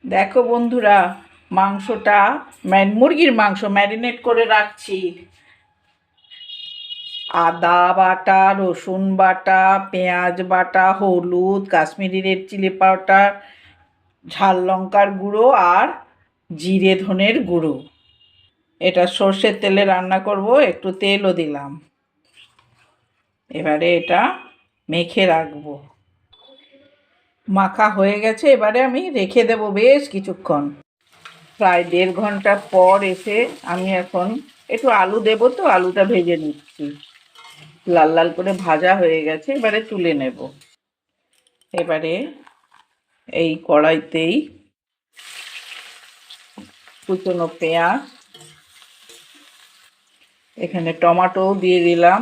দেখো বন্ধুরা, মাংসটা মুরগির মাংস ম্যারিনেট করে রাখছি। আদা বাটা, রসুন বাটা, পেঁয়াজ বাটা, হলুদ, কাশ্মীরি রেড চিলি পাউডার, ঝাল লঙ্কার গুঁড়ো আর জিরে ধনের গুঁড়ো। এটা সর্ষের তেলে রান্না করব, একটু তেলও দিলাম। এবারে এটা মেখে রাখবো। মাখা হয়ে গেছে, এবারে আমি রেখে দেবো বেশ কিছুক্ষণ। প্রায় 1.5 ঘন্টা পর এসে আমি এখন একটু আলু দেবো, তো আলুটা ভেজে নিচ্ছি। লাল লাল করে ভাজা হয়ে গেছে, এবারে তুলে নেব। এবারে এই কড়াইতেই কুচনো পেঁয়াজ, এখানে টমেটোও দিয়ে দিলাম।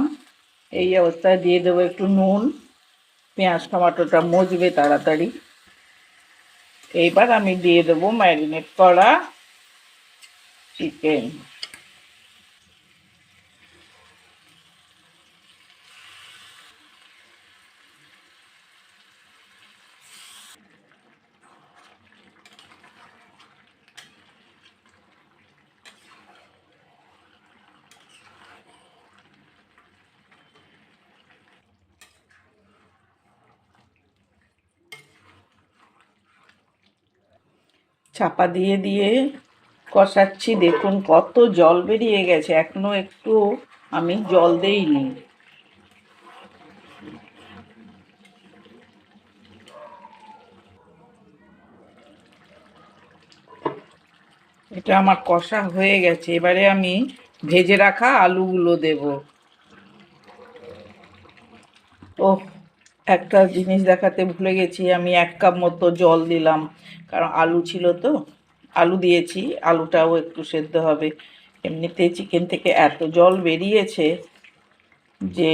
এই অবস্থায় দিয়ে দেবো একটু নুন। পেঁয়াজ টমেটোটা মজবে তাড়াতাড়ি। এইবার আমি দিয়ে দেবো ম্যারিনেট করা চিকেন। চাপা দিয়ে দিয়ে কষাচ্ছি। দেখুন কত জল বেরিয়ে গেছে, এখনো একটু আমি জল দেইনি। এটা আমার কষা হয়ে গেছে, এবারে আমি ভেজে রাখা আলুগুলো দেব। ওহ, একটা জিনিস দেখাতে ভুলে গেছি, আমি 1 কাপ মতো জল দিলাম, কারণ আলু ছিল তো। আলু দিয়েছি, আলুটাও একটু সেদ্ধ হবে। এমনিতে চিকেন থেকে এত জল বেরিয়েছে যে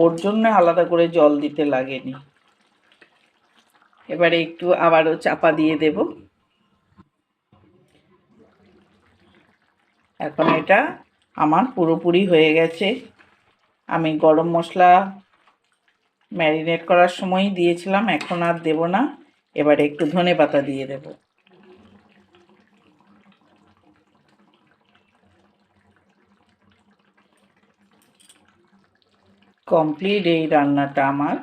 ওর জন্য আলাদা করে জল দিতে লাগেনি। এবারে একটু আবারও চাপা দিয়ে দেব। এখন এটা আমার পুরোপুরি হয়ে গেছে। আমি গরম মশলা ম্যারিনেট করার সময়ই দিয়েছিলাম, এখন আর দেব না। এবারে একটু ধনেপাতা দিয়ে দেব। কমপ্লিট এই রান্নাটা আমার।